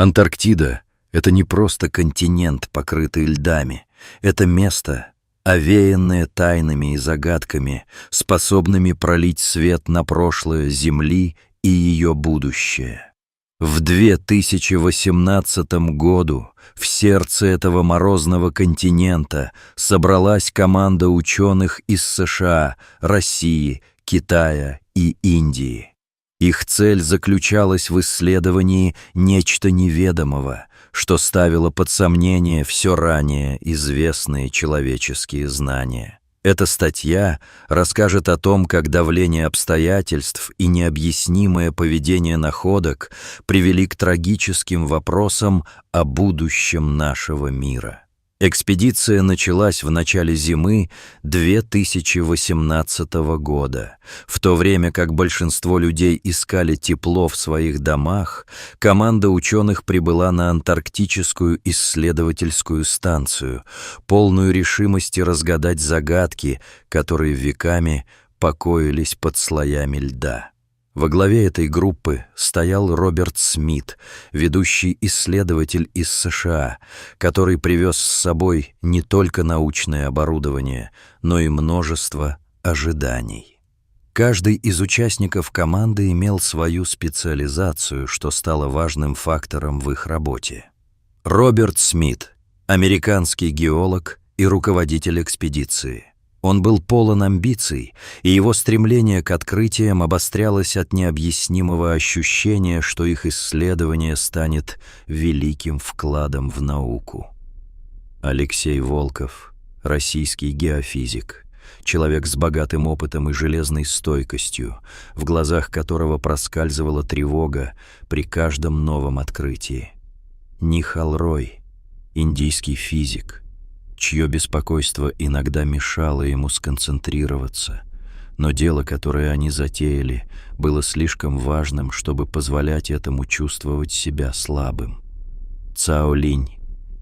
Антарктида — это не просто континент, покрытый льдами. Это место, овеянное тайнами и загадками, способными пролить свет на прошлое Земли и ее будущее. В 2018 году в сердце этого морозного континента собралась команда ученых из США, России, Китая и Индии. Их цель заключалась в исследовании нечто неведомого, что ставило под сомнение все ранее известные человеческие знания. Эта статья расскажет о том, как давление обстоятельств и необъяснимое поведение находок привели к трагическим вопросам о будущем нашего мира. Экспедиция началась в начале зимы 2018 года. В то время как большинство людей искали тепло в своих домах, команда ученых прибыла на Антарктическую исследовательскую станцию, полную решимости разгадать загадки, которые веками покоились под слоями льда. Во главе этой группы стоял Роберт Смит, ведущий исследователь из США, который привез с собой не только научное оборудование, но и множество ожиданий. Каждый из участников команды имел свою специализацию, что стало важным фактором в их работе. Роберт Смит — американский геолог и руководитель экспедиции. Он был полон амбиций, и его стремление к открытиям обострялось от необъяснимого ощущения, что их исследование станет великим вкладом в науку. Алексей Волков, российский геофизик, человек с богатым опытом и железной стойкостью, в глазах которого проскальзывала тревога при каждом новом открытии. Нихал Рой, индийский физик, чье беспокойство иногда мешало ему сконцентрироваться, но дело, которое они затеяли, было слишком важным, чтобы позволять этому чувствовать себя слабым. Цао Линь,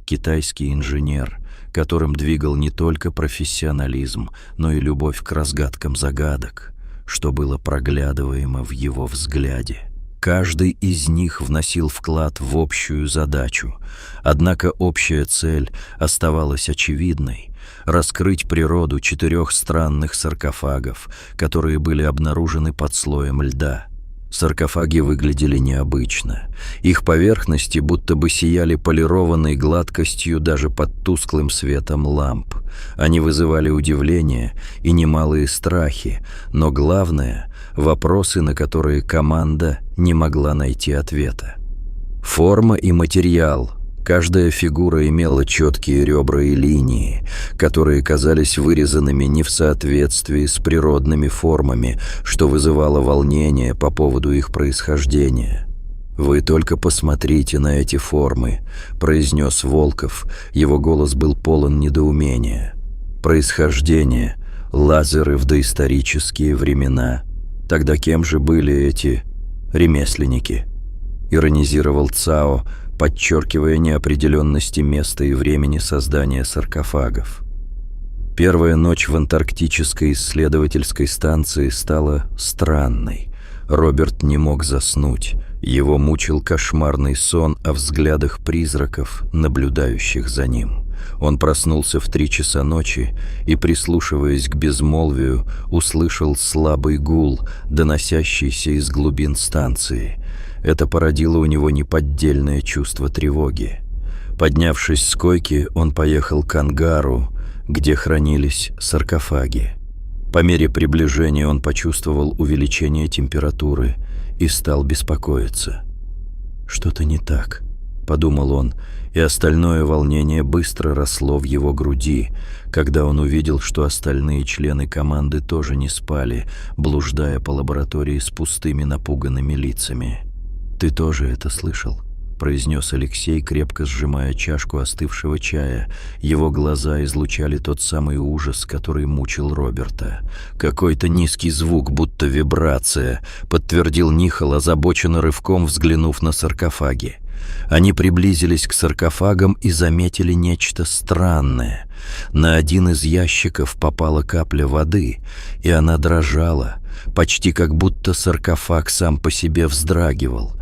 китайский инженер, которым двигал не только профессионализм, но и любовь к разгадкам загадок, что было проглядываемо в его взгляде. Каждый из них вносил вклад в общую задачу, однако общая цель оставалась очевидной — раскрыть природу 4 странных саркофагов, которые были обнаружены под слоем льда. Саркофаги выглядели необычно. Их поверхности будто бы сияли полированной гладкостью даже под тусклым светом ламп. Они вызывали удивление и немалые страхи, но главное — вопросы, на которые команда не могла найти ответа. Форма и материал. Каждая фигура имела четкие ребра и линии, которые казались вырезанными не в соответствии с природными формами, что вызывало волнение по поводу их происхождения. «Вы только посмотрите на эти формы», — произнес Волков. Его голос был полон недоумения. «Происхождение. Лазеры в доисторические времена. Тогда кем же были эти ремесленники?» — иронизировал Цао, подчеркивая неопределенности места и времени создания саркофагов. Первая ночь в Антарктической исследовательской станции стала странной. Роберт не мог заснуть. Его мучил кошмарный сон о взглядах призраков, наблюдающих за ним. Он проснулся в 3 часа ночи и, прислушиваясь к безмолвию, услышал слабый гул, доносящийся из глубин станции. Это породило у него неподдельное чувство тревоги. Поднявшись с койки, он поехал к ангару, где хранились саркофаги. По мере приближения он почувствовал увеличение температуры и стал беспокоиться. «Что-то не так», — подумал он, и остальное волнение быстро росло в его груди, когда он увидел, что остальные члены команды тоже не спали, блуждая по лаборатории с пустыми напуганными лицами. «Ты тоже это слышал?» — произнес Алексей, крепко сжимая чашку остывшего чая. Его глаза излучали тот самый ужас, который мучил Роберта. «Какой-то низкий звук, будто вибрация», — подтвердил Нихал, озабоченно рывком взглянув на саркофаги. Они приблизились к саркофагам и заметили нечто странное. На один из ящиков попала капля воды, и она дрожала, почти как будто саркофаг сам по себе вздрагивал.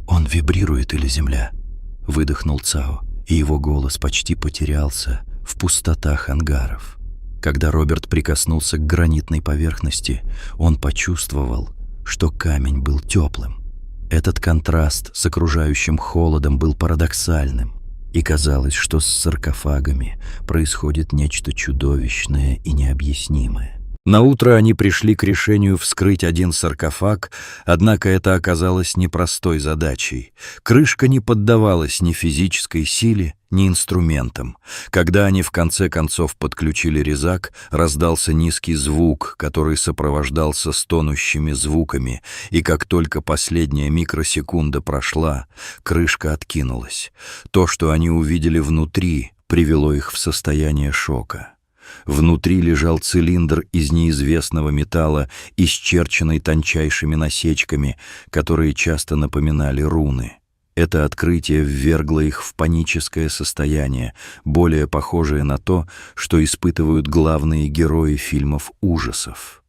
«Он вибрирует или земля?» — выдохнул Цао, и его голос почти потерялся в пустотах ангаров. Когда Роберт прикоснулся к гранитной поверхности, он почувствовал, что камень был теплым. Этот контраст с окружающим холодом был парадоксальным, и казалось, что с саркофагами происходит нечто чудовищное и необъяснимое. Наутро они пришли к решению вскрыть один саркофаг, однако это оказалось непростой задачей. Крышка не поддавалась ни физической силе, ни инструментам. Когда они в конце концов подключили резак, раздался низкий звук, который сопровождался стонущими звуками, и как только последняя микросекунда прошла, крышка откинулась. То, что они увидели внутри, привело их в состояние шока. Внутри лежал цилиндр из неизвестного металла, исчерченный тончайшими насечками, которые часто напоминали руны. Это открытие ввергло их в паническое состояние, более похожее на то, что испытывают главные герои фильмов ужасов.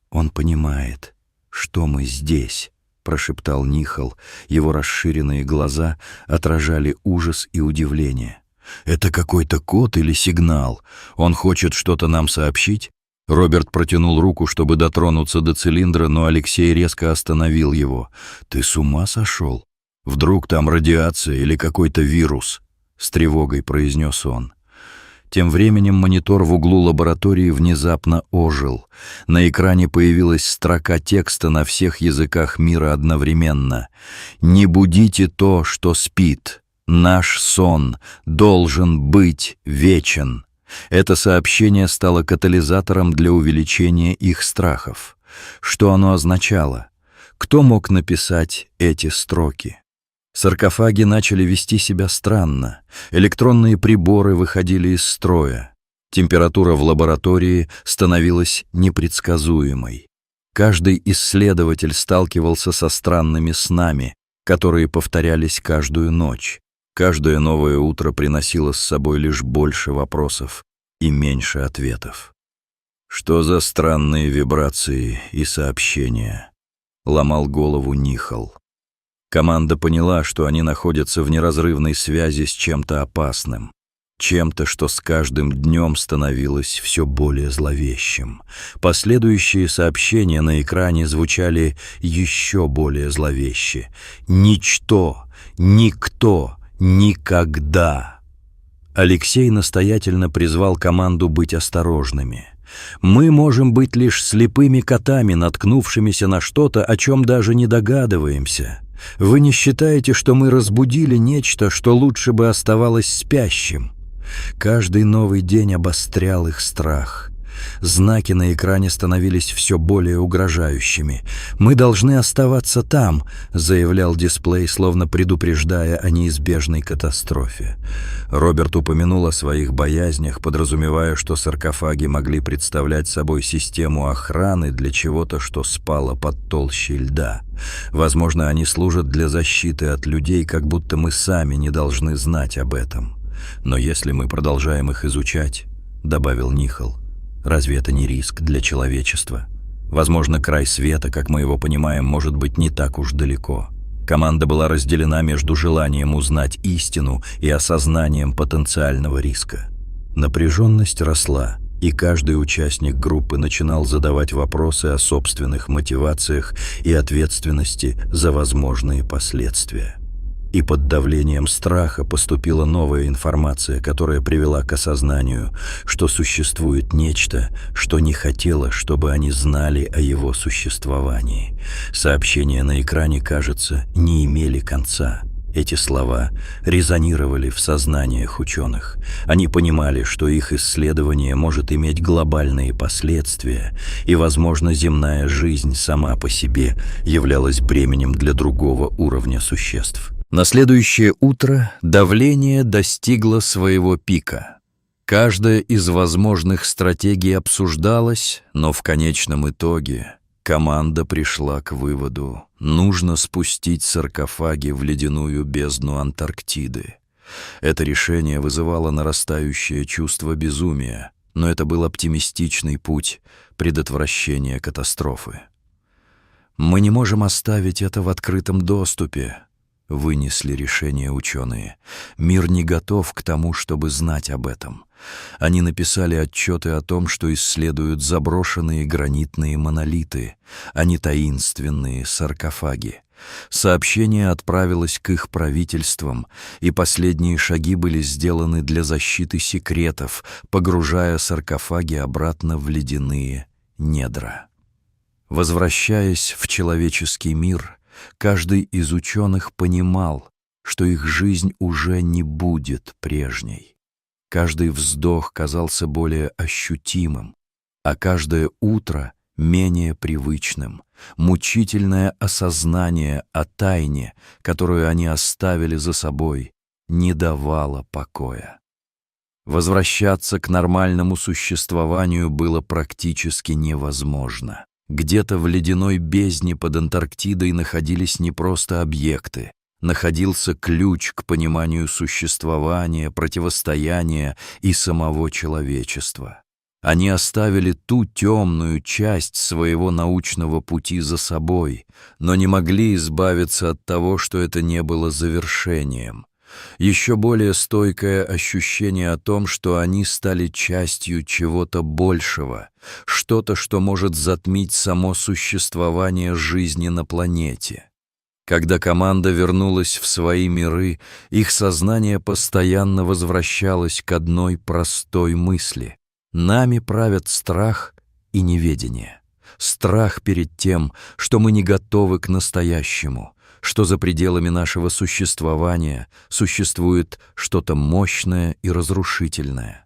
«Он понимает, что мы здесь», — прошептал Нихал. Его расширенные глаза отражали ужас и удивление. «Это какой-то код или сигнал? Он хочет что-то нам сообщить?» Роберт протянул руку, чтобы дотронуться до цилиндра, но Алексей резко остановил его. «Ты с ума сошел? Вдруг там радиация или какой-то вирус?» — с тревогой произнес он. Тем временем монитор в углу лаборатории внезапно ожил. На экране появилась строка текста на всех языках мира одновременно. «Не будите то, что спит. Наш сон должен быть вечен». Это сообщение стало катализатором для увеличения их страхов. Что оно означало? Кто мог написать эти строки? Саркофаги начали вести себя странно. Электронные приборы выходили из строя. Температура в лаборатории становилась непредсказуемой. Каждый исследователь сталкивался со странными снами, которые повторялись каждую ночь. Каждое новое утро приносило с собой лишь больше вопросов и меньше ответов. «Что за странные вибрации и сообщения?» — ломал голову Нихал. Команда поняла, что они находятся в неразрывной связи с чем-то опасным, чем-то, что с каждым днем становилось все более зловещим. Последующие сообщения на экране звучали еще более зловеще. «Ничто, никто, никогда». Алексей настоятельно призвал команду быть осторожными. «Мы можем быть лишь слепыми котами, наткнувшимися на что-то, о чем даже не догадываемся. Вы не считаете, что мы разбудили нечто, что лучше бы оставалось спящим?» Каждый новый день обострял их страх. Знаки на экране становились все более угрожающими. «Мы должны оставаться там», — заявлял дисплей, словно предупреждая о неизбежной катастрофе. Роберт упомянул о своих боязнях, подразумевая, что саркофаги могли представлять собой систему охраны для чего-то, что спало под толщей льда. Возможно, они служат для защиты от людей, как будто мы сами не должны знать об этом. «Но если мы продолжаем их изучать», — добавил Нихал, — «разве это не риск для человечества? Возможно, край света, как мы его понимаем, может быть не так уж далеко». Команда была разделена между желанием узнать истину и осознанием потенциального риска. Напряженность росла, и каждый участник группы начинал задавать вопросы о собственных мотивациях и ответственности за возможные последствия. И под давлением страха поступила новая информация, которая привела к осознанию, что существует нечто, что не хотело, чтобы они знали о его существовании. Сообщения на экране, кажется, не имели конца. Эти слова резонировали в сознаниях ученых. Они понимали, что их исследование может иметь глобальные последствия, и, возможно, земная жизнь сама по себе являлась бременем для другого уровня существ. На следующее утро давление достигло своего пика. Каждая из возможных стратегий обсуждалась, но в конечном итоге команда пришла к выводу: нужно спустить саркофаги в ледяную бездну Антарктиды. Это решение вызывало нарастающее чувство безумия, но это был оптимистичный путь предотвращения катастрофы. «Мы не можем оставить это в открытом доступе», вынесли решение ученые. Мир не готов к тому, чтобы знать об этом. Они написали отчеты о том, что исследуют заброшенные гранитные монолиты, а не таинственные саркофаги. Сообщение отправилось к их правительствам, и последние шаги были сделаны для защиты секретов, погружая саркофаги обратно в ледяные недра. Возвращаясь в человеческий мир, каждый из ученых понимал, что их жизнь уже не будет прежней. Каждый вздох казался более ощутимым, а каждое утро менее привычным. Мучительное осознание о тайне, которую они оставили за собой, не давало покоя. Возвращаться к нормальному существованию было практически невозможно. Где-то в ледяной бездне под Антарктидой находились не просто объекты, находился ключ к пониманию существования, противостояния и самого человечества. Они оставили ту темную часть своего научного пути за собой, но не могли избавиться от того, что это не было завершением. Еще более стойкое ощущение о том, что они стали частью чего-то большего, что-то, что может затмить само существование жизни на планете. Когда команда вернулась в свои миры, их сознание постоянно возвращалось к одной простой мысли. Нами правят страх и неведение. Страх перед тем, что мы не готовы к настоящему, что за пределами нашего существования существует что-то мощное и разрушительное.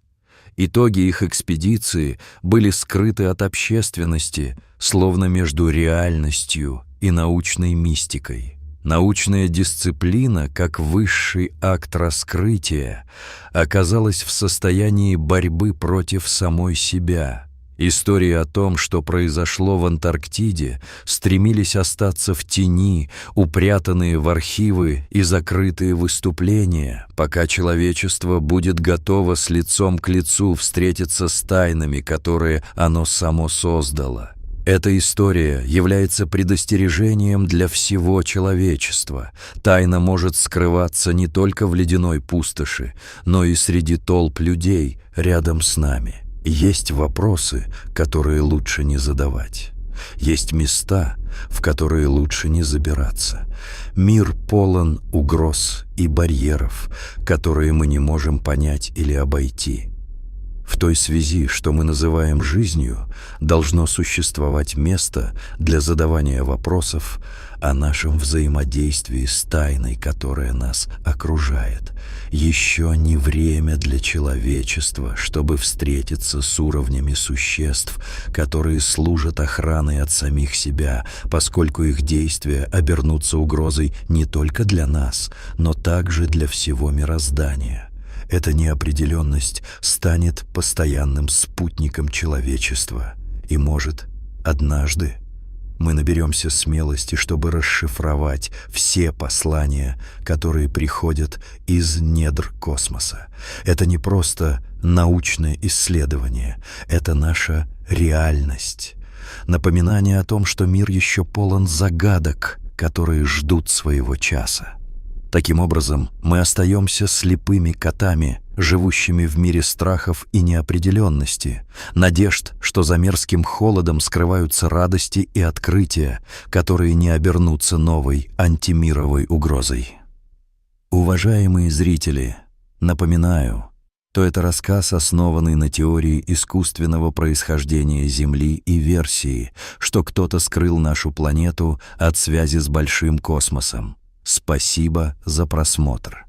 Итоги их экспедиции были скрыты от общественности, словно между реальностью и научной мистикой. Научная дисциплина, как высший акт раскрытия, оказалась в состоянии борьбы против самой себя. Истории о том, что произошло в Антарктиде, стремились остаться в тени, упрятанные в архивы и закрытые выступления, пока человечество будет готово с лицом к лицу встретиться с тайнами, которые оно само создало. Эта история является предостережением для всего человечества. Тайна может скрываться не только в ледяной пустоши, но и среди толп людей рядом с нами. Есть вопросы, которые лучше не задавать. Есть места, в которые лучше не забираться. Мир полон угроз и барьеров, которые мы не можем понять или обойти. В той связи, что мы называем жизнью, должно существовать место для задавания вопросов о нашем взаимодействии с тайной, которая нас окружает. Еще не время для человечества, чтобы встретиться с уровнями существ, которые служат охраной от самих себя, поскольку их действия обернутся угрозой не только для нас, но также для всего мироздания. Эта неопределенность станет постоянным спутником человечества. И, может, однажды мы наберемся смелости, чтобы расшифровать все послания, которые приходят из недр космоса. Это не просто научное исследование, это наша реальность. Напоминание о том, что мир еще полон загадок, которые ждут своего часа. Таким образом, мы остаемся слепыми котами, живущими в мире страхов и неопределенности, надежд, что за мерзким холодом скрываются радости и открытия, которые не обернутся новой антимировой угрозой. Уважаемые зрители, напоминаю, что это рассказ, основанный на теории искусственного происхождения Земли и версии, что кто-то скрыл нашу планету от связи с большим космосом. Спасибо за просмотр.